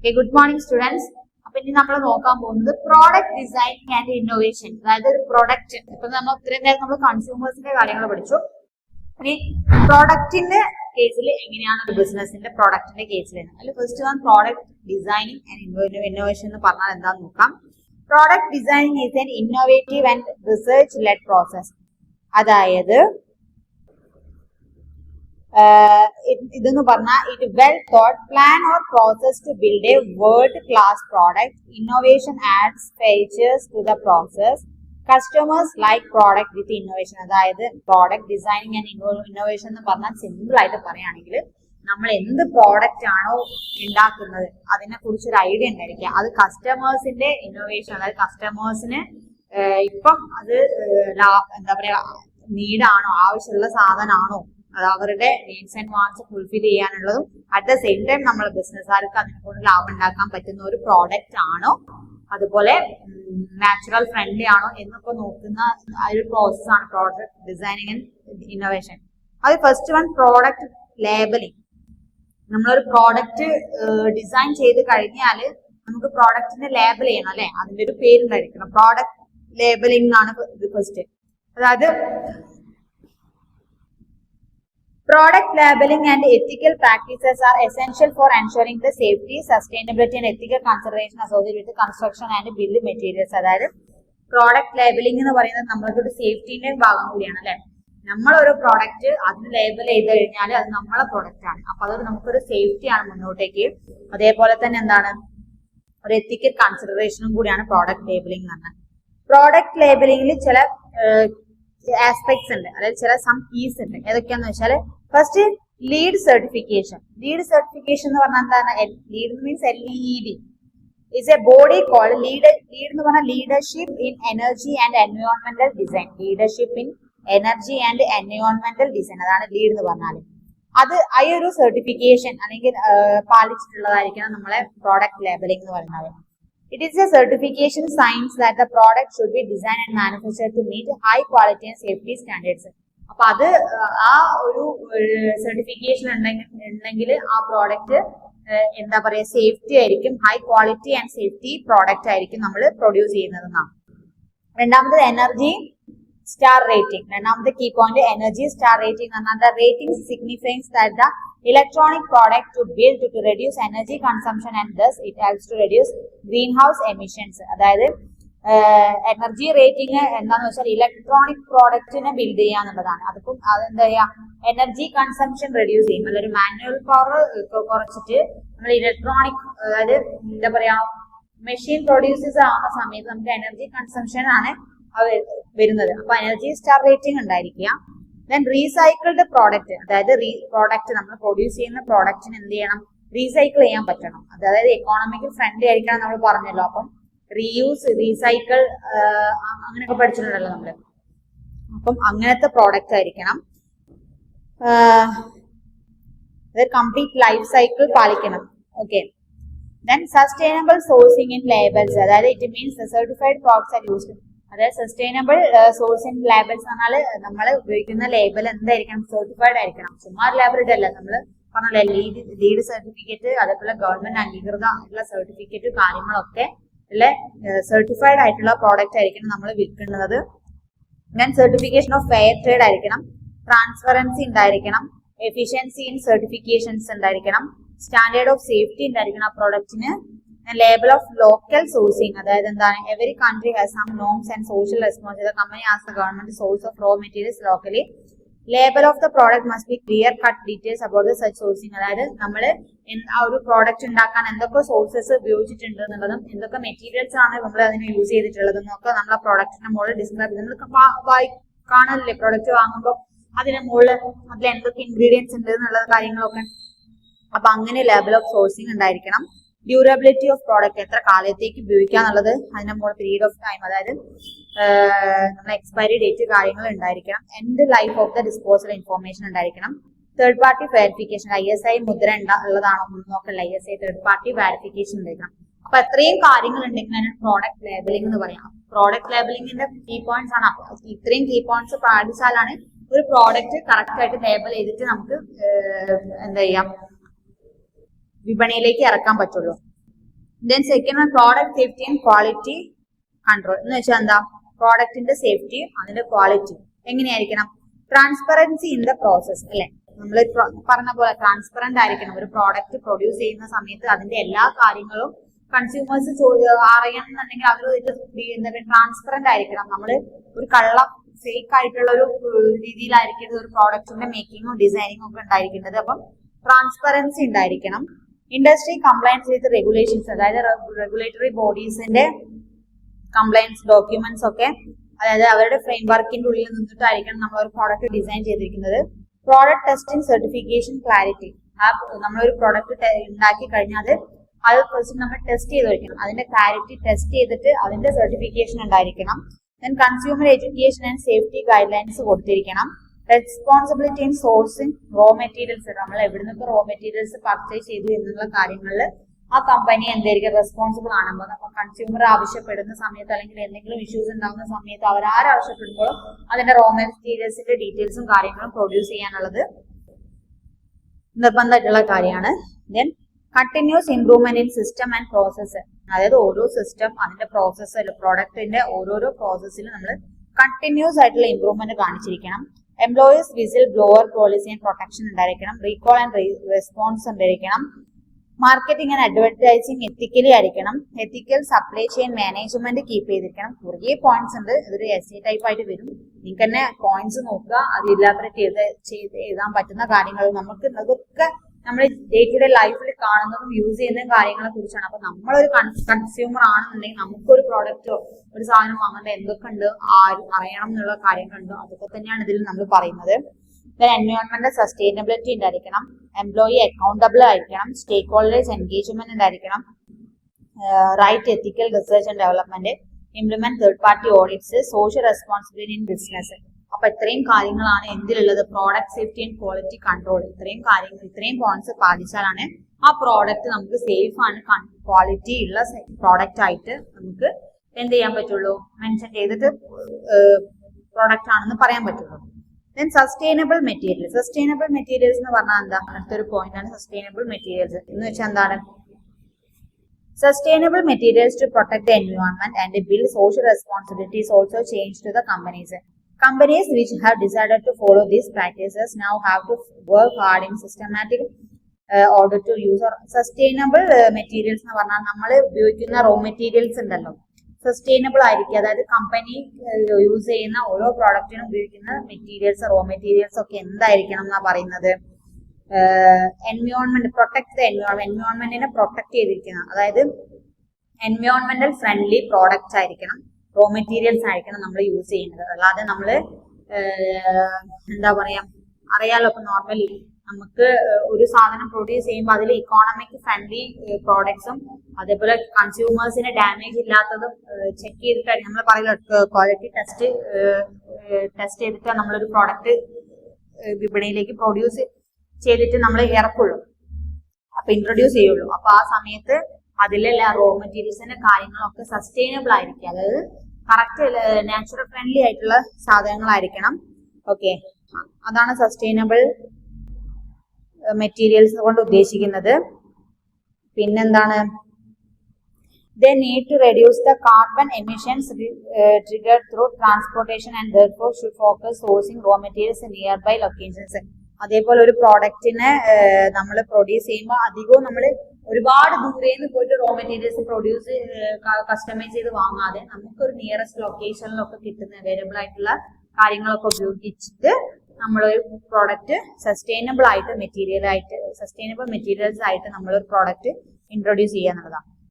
Okay, good morning students. അപ്പൊ ഇനി നമ്മൾ നോക്കാൻ പോകുന്നത് പ്രോഡക്റ്റ് ഡിസൈനിങ് ആൻഡ് ഇന്നോവേഷൻ. അതായത് ഒരു പ്രൊഡക്റ്റ് ഇപ്പൊ നമ്മൾ ഇത്രയും നേരം നമ്മൾ കൺസ്യൂമേഴ്സിന്റെ കാര്യങ്ങൾ പഠിച്ചു. ഇനി പ്രോഡക്റ്റിന്റെ കേസിൽ എങ്ങനെയാണ് ഒരു ബിസിനസിന്റെ പ്രോഡക്റ്റിന്റെ കേസിൽ അതിൽ first one product designing and innovation എന്ന് പറഞ്ഞാൽ എന്താന്ന് നോക്കാം. Product designing is an innovative and research led process. അതായത് ഇതെന്ന് പറഞ്ഞാൽ it well thought plan or process to build a world class product. Innovation adds features to the process. Customers like product with innovation. അതായത് product designing and innovation എന്ന് പറഞ്ഞാൽ simple ആയിട്ട് പറയുകയാണെങ്കിൽ നമ്മൾ എന്ത് പ്രോഡക്റ്റ് ആണോ ഉണ്ടാക്കുന്നത് അതിനെ കുറിച്ച് ഒരു ഐഡിയ ഉണ്ടായിരിക്കുക. അത് കസ്റ്റമേഴ്സിന്റെ ഇന്നോവേഷൻ, അതായത് കസ്റ്റമേഴ്സിന് ഇപ്പം അത് എന്താ പറയാ നീഡാണോ, ആവശ്യമുള്ള സാധനമാണോ, അത് അവരുടെ നീഡ്സ് ആൻഡ് വാണ്ട്സ് ഫുൾഫിൽ ചെയ്യാനുള്ളതും അറ്റ് ദ സെയിം ടൈം നമ്മൾ ബിസിനസ്സുകാർക്ക് അതിനെക്കൊണ്ട് ലാഭം ഉണ്ടാക്കാൻ പറ്റുന്ന ഒരു പ്രോഡക്റ്റ് ആണോ, അതുപോലെ നാച്ചുറൽ ഫ്രണ്ട്ലി ആണോ എന്നൊക്കെ നോക്കുന്ന ഒരു പ്രോസസ്സാണ് പ്രോഡക്റ്റ് ഡിസൈനിങ് ആൻഡ് ഇന്നോവേഷൻ. അത് ഫസ്റ്റ് വൺ പ്രോഡക്റ്റ് ലേബലിംഗ്. നമ്മളൊരു പ്രോഡക്റ്റ് ഡിസൈൻ ചെയ്ത് കഴിഞ്ഞാൽ നമുക്ക് പ്രോഡക്റ്റിനെ ലേബൽ ചെയ്യണം അല്ലെ, അതിന്റെ ഒരു പേരുണ്ടായിരിക്കണം. പ്രോഡക്റ്റ് ലേബലിംഗ് ആണ് ഇത് ഫസ്റ്റ്. അതായത് product labeling and ethical practices are essential for ensuring the safety, sustainability and ethical consideration associated with the construction and build materials. അതായത് പ്രോഡക്റ്റ് ലേബലിംഗ് എന്ന് പറയുന്നത് നമ്മൾക്കൊരു സേഫ്റ്റിന്റെ ഭാഗം കൂടിയാണ് അല്ലെ. നമ്മളൊരു പ്രോഡക്റ്റ് അതിന് ലേബൽ ചെയ്ത് കഴിഞ്ഞാൽ അത് നമ്മളെ പ്രോഡക്റ്റ് ആണ്. അപ്പൊ അതൊരു നമുക്കൊരു സേഫ്റ്റി ആണ് മുന്നോട്ടേക്ക്. അതേപോലെ തന്നെ എന്താണ്, ഒരു എത്തിക്കൽ കൺസിഡറേഷനും കൂടിയാണ് പ്രോഡക്റ്റ് ലേബലിംഗ് എന്ന് പറഞ്ഞാൽ. പ്രോഡക്റ്റ് ലേബലിംഗിൽ ചില ആസ്പെക്ട്സ് ഉണ്ട്, അതായത് ചില സം കീസ് ഉണ്ട്. ഏതൊക്കെയാന്ന് വെച്ചാൽ first lead certification. Lead certification എന്ന് പറഞ്ഞാൽ എന്താണ്? Lead means LEED is a body called lead എന്ന് പറഞ്ഞാൽ leadership in energy and എൻവയോൺമെന്റൽ design. Leadership in energy and എൻവയോൺമെന്റൽ design, അതാണ് ലീഡ് എന്ന് പറഞ്ഞാൽ. അത് ആ ഒരു സർട്ടിഫിക്കേഷൻ അല്ലെങ്കിൽ പാലിച്ചിട്ടുള്ളതായിരിക്കണം നമ്മളെ പ്രോഡക്റ്റ് ലേബലിംഗ് എന്ന് പറയുന്നത്. It is a certification signs that the product should be designed and manufactured to meet high quality and safety standards. അപ്പൊ അത് ആ ഒരു സർട്ടിഫിക്കേഷൻ ഉണ്ടെങ്കിൽ ആ പ്രോഡക്റ്റ് എന്താ പറയാ സേഫ്റ്റി ആയിരിക്കും, high quality and safety product ആയിരിക്കും നമ്മൾ പ്രൊഡ്യൂസ് ചെയ്യുന്നതെന്നാണ്. രണ്ടാമത് എനർജി സ്റ്റാർ റേറ്റിംഗ്. രണ്ടാമത്തെ key point energy star rating എന്ന് പറഞ്ഞാൽ rating signifies that the electronic product to build to reduce energy consumption and thus it helps to reduce greenhouse emissions. അതായത് energy rating എന്താണെന്ന് വെച്ചാൽ electronic പ്രോഡക്റ്റിനെ build ചെയ്യാന്നുള്ളതാണ്. അതിപ്പം അതെന്താ ചെയ്യാ, energy consumption reduce ചെയ്യും. അതൊരു മാനുവൽ പവർ കുറച്ചിട്ട് നമ്മൾ ഇലക്ട്രോണിക്, അതായത് എന്താ പറയാ മെഷീൻ പ്രൊഡ്യൂസേഴ്സ് ആവുന്ന സമയത്ത് നമുക്ക് എനർജി കൺസംഷൻ ആണ് വരുന്നത്. അപ്പൊ എനർജി സ്റ്റാർ റേറ്റിംഗ് ഉണ്ടായിരിക്കുക. ദെൻ റീസൈക്കിൾഡ് പ്രോഡക്റ്റ്, അതായത് പ്രോഡക്റ്റ് നമ്മൾ പ്രൊഡ്യൂസ് ചെയ്യുന്ന പ്രോഡക്റ്റിന് എന്ത് ചെയ്യണം, റീസൈക്കിൾ ചെയ്യാൻ പറ്റണം. അതായത് എക്കോണമിക്കൽ ഫ്രണ്ട്ലി ആയിരിക്കണം നമ്മൾ പറഞ്ഞല്ലോ. അപ്പം റീയൂസ്, റീസൈക്കിൾ അങ്ങനെയൊക്കെ പഠിച്ചിട്ടുണ്ടല്ലോ നമ്മള്. അപ്പം അങ്ങനത്തെ പ്രോഡക്റ്റ് ആയിരിക്കണം. കംപ്ലീറ്റ് ലൈഫ് സൈക്കിൾ പാലിക്കണം. Okay. Then sustainable sourcing in labels. അതായത് it means certified products are used. അതായത് സസ്റ്റൈനബിൾ സോഴ്സിംഗ് ലേബൽസ് എന്നാൽ നമ്മൾ ഉപയോഗിക്കുന്ന ലേബൽ എന്തായിരിക്കണം, സർട്ടിഫൈഡ് ആയിരിക്കണം. ചുമ്മാ ലേബൽ ഇടല്ല, നമ്മൾ പറഞ്ഞല്ലോ ലീഡ് സർട്ടിഫിക്കറ്റ്, അതേപോലെ ഗവൺമെന്റ് അംഗീകൃത ആയിട്ടുള്ള സർട്ടിഫിക്കറ്റ് കാര്യങ്ങളൊക്കെ അല്ലെ സർട്ടിഫൈഡ് ആയിട്ടുള്ള പ്രോഡക്റ്റ് ആയിരിക്കണം നമ്മൾ വിൽക്കുന്നത്. Then certification of fair trade ആയിരിക്കണം. ട്രാൻസ്പെറൻസി ഉണ്ടായിരിക്കണം. എഫിഷ്യൻസി ഇൻ സർട്ടിഫിക്കേഷൻസ് ഉണ്ടായിരിക്കണം. സ്റ്റാൻഡേർഡ് ഓഫ് സേഫ്റ്റി ഉണ്ടായിരിക്കണം ആ പ്രോഡക്റ്റിന്. ലേബൽ ഓഫ് ലോക്കൽ സോഴ്സിംഗ്, അതായത് എന്താണ്, every country has some norms and social responsibility. Company as the government source of raw materials locally. Label of the product must be clear cut details about the such sourcing. അതായത് നമ്മൾ ആ ഒരു product ഉണ്ടാക്കാൻ എന്തൊക്കെ sources ഉപയോഗിച്ചിട്ടുണ്ട് എന്നുള്ളതും എന്തൊക്കെ materials ആണ് നമ്മൾ അതിന് യൂസ് ചെയ്തിട്ടുള്ളതും ഒക്കെ നമ്മൾ ആ പ്രോഡക്റ്റിന്റെ മുകളിൽ ഡിസ്ക്രൈബ് ചെയ്ത് നമ്മൾ കാണല്ലേ പ്രോഡക്റ്റ് വാങ്ങുമ്പോൾ അതിന്റെ മുകളിൽ അതിൽ എന്തൊക്കെ ഇൻഗ്രീഡിയൻസ് ഉണ്ട് എന്നുള്ള കാര്യങ്ങളൊക്കെ. അപ്പൊ അങ്ങനെ ലേബൽ ഓഫ് സോഴ്സിംഗ് ഉണ്ടായിരിക്കണം. ഡ്യൂറബിലിറ്റി ഓഫ് പ്രോഡക്റ്റ്, എത്ര കാലത്തേക്ക് ഉപയോഗിക്കാന്നുള്ളത്, അതിന്റെ മുകളിൽ പീരീഡ് ഓഫ് ടൈം, അതായത് നമ്മുടെ എക്സ്പയറി ഡേറ്റ് കാര്യങ്ങൾ ഉണ്ടായിരിക്കണം. End life of the disposal information ഉണ്ടായിരിക്കണം. തേർഡ് പാർട്ടി വെരിഫിക്കേഷൻ, ISI മുദ്ര ഉള്ളതാണോ നോക്കല്ല, ISI തേർഡ് പാർട്ടി വെരിഫിക്കേഷൻ ഉണ്ടായിരിക്കണം. അപ്പൊ അത്രയും കാര്യങ്ങൾ ഉണ്ടെങ്കിൽ പ്രോഡക്റ്റ് ലേബലിംഗ് എന്ന് പറയാം. പ്രോഡക്റ്റ് ലേബലിംഗിന്റെ കീ പോയിന്റ്സ് ആണ്. അപ്പൊ ഇത്രയും കീ പോയിന്റ്സ് പാലിച്ചാലാണ് ഒരു പ്രോഡക്റ്റ് കറക്റ്റ് ആയിട്ട് ലേബൽ ചെയ്തിട്ട് നമുക്ക് എന്താ ചെയ്യാം വിപണിയിലേക്ക് ഇറക്കാൻ പറ്റുള്ളൂ. Then second one product safety and quality control എന്ന് വെച്ചാൽ എന്താ, പ്രോഡക്റ്റിന്റെ സേഫ്റ്റി അതിന്റെ ക്വാളിറ്റി എങ്ങനെയായിരിക്കണം, ട്രാൻസ്പെറൻസി ഇൻ ദ പ്രോസസ് അല്ലെ, നമ്മൾ പറഞ്ഞ പോലെ ട്രാൻസ്പെറന്റ് ആയിരിക്കണം. ഒരു പ്രോഡക്റ്റ് പ്രൊഡ്യൂസ് ചെയ്യുന്ന സമയത്ത് അതിന്റെ എല്ലാ കാര്യങ്ങളും കൺസ്യൂമേഴ്സ് അറിയണമെന്നുണ്ടെങ്കിൽ അവർ ട്രാൻസ്പെറന്റ് ആയിരിക്കണം. നമ്മൾ ഒരു ഫേക്ക് ആയിട്ടുള്ള ഒരു രീതിയിലായിരിക്കും ഒരു പ്രോഡക്റ്റിന്റെ മേക്കിങ്ങും ഡിസൈനിങ്ങും ഒക്കെ ഉണ്ടായിരിക്കേണ്ടത്. അപ്പം ട്രാൻസ്പെറൻസി ഉണ്ടായിരിക്കണം. ഇൻഡസ്ട്രി കംപ്ലയൻസ് വിത്ത് റെഗുലേഷൻസ്, അതായത് റെഗുലേറ്ററി ബോഡീസിന്റെ കംപ്ലയൻസ് ഡോക്യുമെന്റ്സ് ഒക്കെ, അതായത് അവരുടെ ഫ്രെയിം വർക്കിന്റെ ഉള്ളിൽ നിന്നിട്ടായിരിക്കണം നമ്മൾ ഒരു പ്രോഡക്റ്റ് ഡിസൈൻ ചെയ്തിരിക്കുന്നത്. പ്രോഡക്റ്റ് ടെസ്റ്റിംഗ് സർട്ടിഫിക്കേഷൻ ക്ലാരിറ്റി, നമ്മളൊരു പ്രോഡക്റ്റ് ഉണ്ടാക്കി കഴിഞ്ഞാൽ അത് ഫസ്റ്റ് നമ്മൾ ടെസ്റ്റ് ചെയ്ത് വെക്കണം. അതിന്റെ ക്ലാരിറ്റി ടെസ്റ്റ് ചെയ്തിട്ട് അതിന്റെ സർട്ടിഫിക്കേഷൻ ഉണ്ടായിരിക്കണം. Then consumer education and safety guidelines കൊടുത്തിരിക്കണം. Responsibility in sourcing raw materials, നമ്മൾ എവിടുന്നൊക്കെ റോ മെറ്റീരിയൽസ് പർച്ചേസ് ചെയ്തു എന്നുള്ള കാര്യങ്ങളിൽ ആ കമ്പനി എന്തായിരിക്കും റെസ്പോൺസിബിൾ ആണെന്നോ, നമ്മൾ കൺസ്യൂമർ ആവശ്യപ്പെടുന്ന സമയത്ത് അല്ലെങ്കിൽ എന്തെങ്കിലും ഇഷ്യൂസ് ഉണ്ടാകുന്ന സമയത്ത് അവരാവശ്യപ്പെടുമ്പോഴും അതിന്റെ റോ മെറ്റീരിയൽസിന്റെ ഡീറ്റെയിൽസും കാര്യങ്ങളും പ്രൊഡ്യൂസ് ചെയ്യാനുള്ളത് നിർബന്ധമായിട്ടുള്ള കാര്യമാണ്. Then continuous improvement in system and process, അതായത് ഓരോ സിസ്റ്റം അതിന്റെ പ്രോസസ്സ് പ്രോഡക്റ്റിന്റെ ഓരോരോ പ്രോസസ്സിൽ നമ്മൾ കണ്ടിന്യൂസ് ആയിട്ടുള്ള ഇംപ്രൂവ്മെന്റ് കാണിച്ചിരിക്കണം. Employees whistleblower policy and protection ഉണ്ടായിരിക്കണം. റീകോൾ ആൻഡ് റെസ്പോൺസ് ഉണ്ടായിരിക്കണം. മാർക്കറ്റിംഗ് ആൻഡ് അഡ്വർടൈസിംഗ് എത്തിക്കലി ആയിരിക്കണം. Ethical supply chain management keep ചെയ്തിരിക്കണം. കുറേ പോയിന്റ്സ് ഉണ്ട്, ഇതൊരു എസ് എ ടൈപ്പ് ആയിട്ട് വരും. നിങ്ങൾക്ക് തന്നെ പോയിന്റ്സ് നോക്കുക, അത് ഇല്ലാബറേറ്റ് ചെയ്ത് എഴുതാൻ പറ്റുന്ന കാര്യങ്ങൾ. നമുക്ക് അതൊക്കെ നമ്മൾ ഡേ ടു ഡേ ലൈഫിൽ കാണുന്നതും യൂസ് ചെയ്യുന്നതും കാര്യങ്ങളെ കുറിച്ചാണ്. അപ്പൊ നമ്മളൊരു കൺസ്യൂമർ ആണെന്നുണ്ടെങ്കിൽ നമുക്കൊരു പ്രോഡക്റ്റോ ഒരു സാധനം വാങ്ങേണ്ട എന്തൊക്കെ ഉണ്ട് അറിയണം എന്നുള്ള കാര്യങ്ങളുണ്ട്. അതൊക്കെ തന്നെയാണ് ഇതിൽ നമ്മൾ പറയുന്നത്. എൻവയോൺമെന്റൽ സസ്റ്റൈനബിലിറ്റി ഉണ്ടായിരിക്കണം. എംപ്ലോയി അക്കൗണ്ടബിൾ ആയിരിക്കണം. സ്റ്റേക്ക് ഹോൾഡേഴ്സ് എൻഗേജ്മെന്റ് ഉണ്ടായിരിക്കണം. Right ethical research and development. Implement third party audits. Social responsibility in business. അപ്പൊ ഇത്രയും കാര്യങ്ങളാണ് എന്തിലുള്ളത്, product safety and quality control. ഇത്രയും പോയിന്റ്സ് പാലിച്ചാലാണ് ആ പ്രോഡക്റ്റ് നമുക്ക് സേഫ് ആണ്, ക്വാളിറ്റി ഉള്ള പ്രോഡക്റ്റ് ആയിട്ട് നമുക്ക് എന്ത് ചെയ്യാൻ പറ്റുള്ളൂ, മെൻഷൻ ചെയ്തിട്ട് പ്രോഡക്റ്റ് ആണെന്ന് പറയാൻ പറ്റുള്ളൂ. Then sustainable materials. Sustainable materials എന്ന് പറഞ്ഞാൽ എന്താ, അടുത്തൊരു പോയിന്റ് ആണ് സസ്റ്റൈനബിൾ മെറ്റീരിയൽസ് എന്ന് വെച്ചാൽ എന്താണ്, sustainable materials to protect the environment and build social responsibility is also changed to the companies. Companies which have decided to follow these practices now have to work hard in systematic order to use sustainable materials എന്ന് പറഞ്ഞാൽ നമ്മൾ ഉപയോഗിക്കുന്ന raw materials ഉണ്ടല്ലോ, sustainable ആയിരിക്കും. അതായത് company use ചെയ്യുന്ന ഓരോ പ്രോഡക്റ്റിനും ഉപയോഗിക്കുന്ന മെറ്റീരിയൽസ് റോ മെറ്റീരിയൽസ് ഒക്കെ എന്തായിരിക്കണം എന്നാ പറയുന്നത്, എൻവയോൺമെന്റ് പ്രൊട്ടക്ട് ദ എൻവയോൺമെന്റിനെ പ്രൊട്ടക്ട് ചെയ്തിരിക്കുന്ന, അതായത് എൻവയോൺമെന്റൽ ഫ്രണ്ട്ലി പ്രോഡക്റ്റ്സ് ആയിരിക്കണം, റോ മെറ്റീരിയൽസ് ആയിരിക്കണം നമ്മൾ യൂസ് ചെയ്യുന്നത്. അല്ലാതെ നമ്മൾ എന്താ പറയാ, അറിയാലോ ഇപ്പൊ നോർമലി നമുക്ക് ഒരു സാധനം പ്രൊഡ്യൂസ് ചെയ്യുമ്പോൾ അതിൽ ഇക്കോണമിക് ഫ്രണ്ട്ലി പ്രോഡക്ട്സും അതേപോലെ കൺസ്യൂമേഴ്സിന് ഡാമേജ് ഇല്ലാത്തതും ചെക്ക് ചെയ്തിട്ട് നമ്മൾ പറയുന്നത് ക്വാളിറ്റി ടെസ്റ്റ് ചെയ്തിട്ട് നമ്മളൊരു പ്രോഡക്റ്റ് വിപണിയിലേക്ക് പ്രൊഡ്യൂസ് ചെയ്തിട്ട് നമ്മൾ ഇറക്കുള്ളൂ, അപ്പൊ ഇൻട്രൊഡ്യൂസ് ചെയ്യുള്ളൂ. അപ്പൊ ആ സമയത്ത് അതിലുള്ള റോ മെറ്റീരിയൽസിന്റെ കാര്യങ്ങളൊക്കെ സസ്റ്റൈനബിൾ ആയിരിക്കും, അതായത് കറക്റ്റ് നാച്ചുറൽ ഫ്രണ്ട്ലി ആയിട്ടുള്ള സാധനങ്ങളായിരിക്കണം. ഓക്കെ, അതാണ് സസ്റ്റൈനബിൾ മെറ്റീരിയൽസ് കൊണ്ട് ഉദ്ദേശിക്കുന്നത്. പിന്നെന്താണ്, they need to reduce the carbon emissions triggered through transportation and therefore should focus sourcing raw materials in nearby locations. അതേപോലെ ഒരു പ്രോഡക്റ്റിനെ നമ്മൾ പ്രൊഡ്യൂസ് ചെയ്യുമ്പോൾ അധികവും നമ്മൾ ഒരുപാട് ദൂരേന്ന് പോയിട്ട് റോ മെറ്റീരിയൽസ് കസ്റ്റമൈസ് ചെയ്ത് വാങ്ങാതെ നമുക്കൊരു നിയറസ്റ്റ് ലൊക്കേഷനിലൊക്കെ കിട്ടുന്ന അവൈലബിൾ ആയിട്ടുള്ള കാര്യങ്ങളൊക്കെ ഉപയോഗിച്ചിട്ട് നമ്മളൊരു പ്രോഡക്റ്റ് സസ്റ്റൈനബിൾ മെറ്റീരിയൽസ് ആയിട്ട് നമ്മളൊരു പ്രോഡക്റ്റ് ഇൻട്രൊഡ്യൂസ് ചെയ്യുക എന്നുള്ളതാണ്.